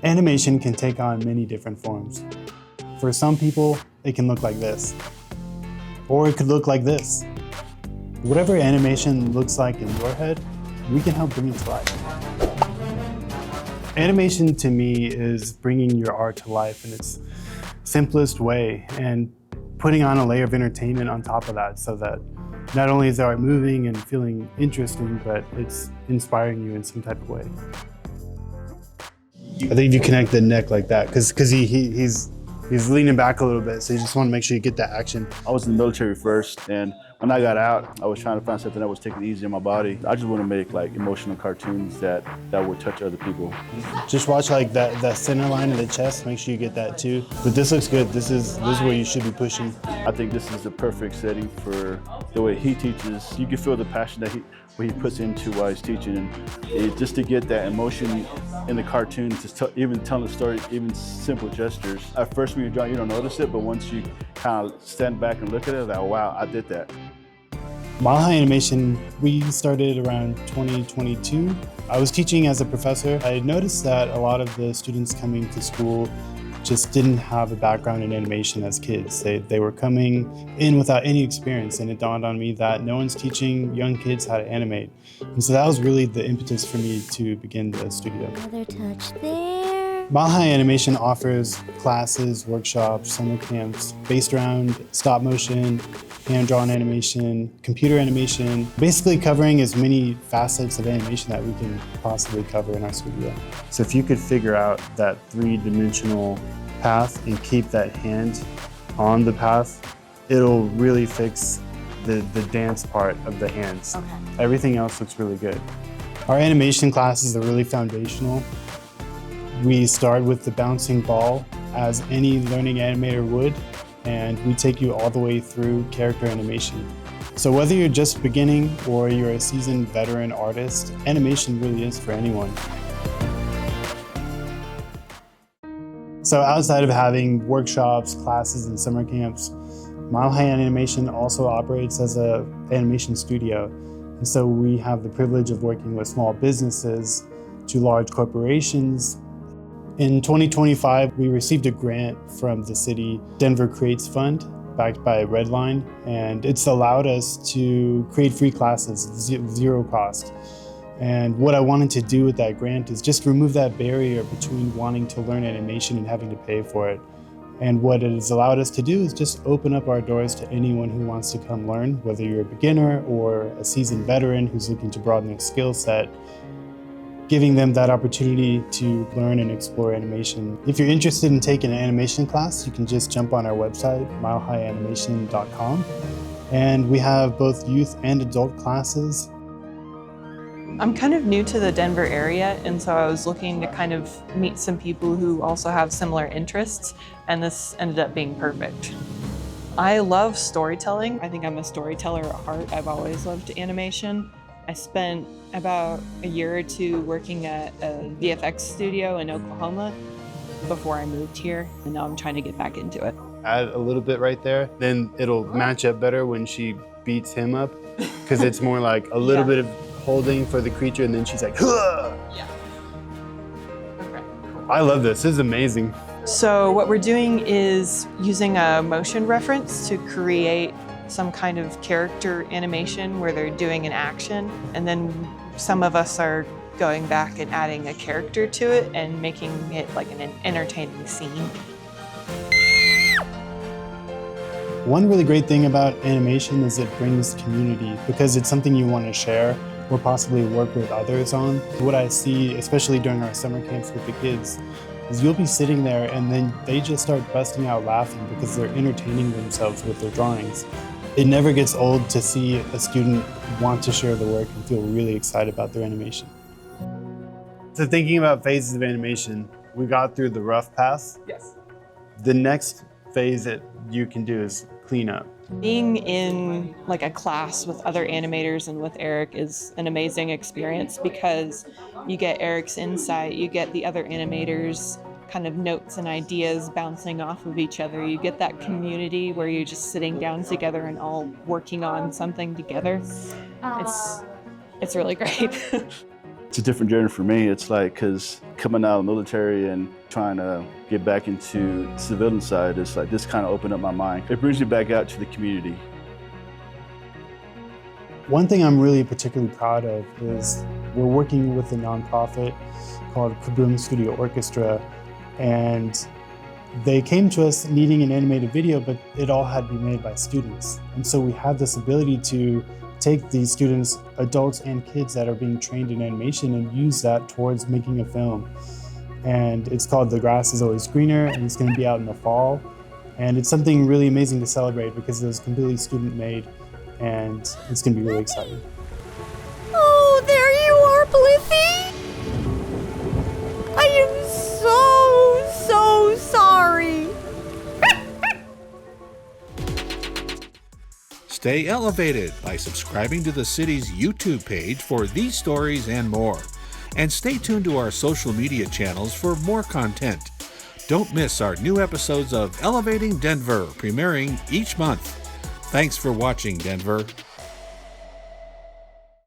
Animation can take on many different forms. For some people, it can look like this, or it could look like this. Whatever animation looks like in your head, we can help bring it to life. Animation to me is bringing your art to life in its simplest way and putting on a layer of entertainment on top of that so that not only is the art moving and feeling interesting, but it's inspiring you in some type of way. I think if you connect the neck like that, because he's leaning back a little bit, so you just want to make sure you get that action. I was in the military first, and when I got out, I was trying to find something that was taking it easy on my body. I just want to make like emotional cartoons that would touch other people. Just watch like that center line of the chest, make sure you get that too. But this looks good. This is where you should be pushing. I think this is the perfect setting for the way he teaches. You can feel the passion that he puts into while he's teaching, and just to get that emotion in the cartoon, even telling the story, even simple gestures. At first when you're drawing, you don't notice it, but once you kind of stand back and look at it, like, oh, wow, I did that. Mile High Animation, we started around 2022. I was teaching as a professor. I noticed that a lot of the students coming to school just didn't have a background in animation as kids. They were coming in without any experience, and it dawned on me that no one's teaching young kids how to animate. And so that was really the impetus for me to begin the studio. Another touch there. Mile High Animation offers classes, workshops, summer camps based around stop motion, hand-drawn animation, computer animation, basically covering as many facets of animation that we can possibly cover in our studio. So if you could figure out that three-dimensional path and keep that hand on the path, it'll really fix the dance part of the hands. Okay. Everything else looks really good. Our animation classes are really foundational. We start with the bouncing ball, as any learning animator would, and we take you all the way through character animation. So whether you're just beginning or you're a seasoned veteran artist, animation really is for anyone. So outside of having workshops, classes, and summer camps, Mile High Animation also operates as an animation studio. And so we have the privilege of working with small businesses to large corporations. In 2025, we received a grant from the city Denver Creates Fund, backed by Redline, and it's allowed us to create free classes, zero cost. And what I wanted to do with that grant is just remove that barrier between wanting to learn animation and having to pay for it. And what it has allowed us to do is just open up our doors to anyone who wants to come learn, whether you're a beginner or a seasoned veteran who's looking to broaden their skill set, giving them that opportunity to learn and explore animation. If you're interested in taking an animation class, you can just jump on our website, milehighanimation.com. And we have both youth and adult classes. I'm kind of new to the Denver area, and so I was looking to kind of meet some people who also have similar interests, and this ended up being perfect. I love storytelling. I think I'm a storyteller at heart. I've always loved animation. I spent about a year or two working at a VFX studio in Oklahoma before I moved here, and now I'm trying to get back into it. Add a little bit right there, then it'll match up better when she beats him up, because it's more like a little bit of holding for the creature, and then she's like, "Huh!" Yeah. Okay. I love this. This is amazing. So what we're doing is using a motion reference to create some kind of character animation where they're doing an action, and then some of us are going back and adding a character to it and making it like an entertaining scene. One really great thing about animation is it brings community, because it's something you want to share or possibly work with others on. What I see, especially during our summer camps with the kids, is you'll be sitting there and then they just start busting out laughing because they're entertaining themselves with their drawings. It never gets old to see a student want to share the work and feel really excited about their animation. So thinking about phases of animation, we got through the rough path. Yes. The next phase that you can do is clean up. Being in like a class with other animators and with Eric is an amazing experience because you get Eric's insight, you get the other animators' kind of notes and ideas bouncing off of each other. You get that community where you're just sitting down together and all working on something together. It's really great. It's a different journey for me. It's like, because coming out of the military and trying to get back into the civilian side, it's like this kind of opened up my mind. It brings me back out to the community. One thing I'm really particularly proud of is we're working with a nonprofit called Kaboom Studio Orchestra, and they came to us needing an animated video, but it all had to be made by students. And so we have this ability to take these students, adults and kids that are being trained in animation, and use that towards making a film. And it's called The Grass is Always Greener, and it's going to be out in the fall. And it's something really amazing to celebrate because it was completely student made, and it's going to be really exciting. Oh, there you are, Blippi! I am so sorry! Stay elevated by subscribing to the city's YouTube page for these stories and more. And stay tuned to our social media channels for more content. Don't miss our new episodes of Elevating Denver, premiering each month. Thanks for watching, Denver.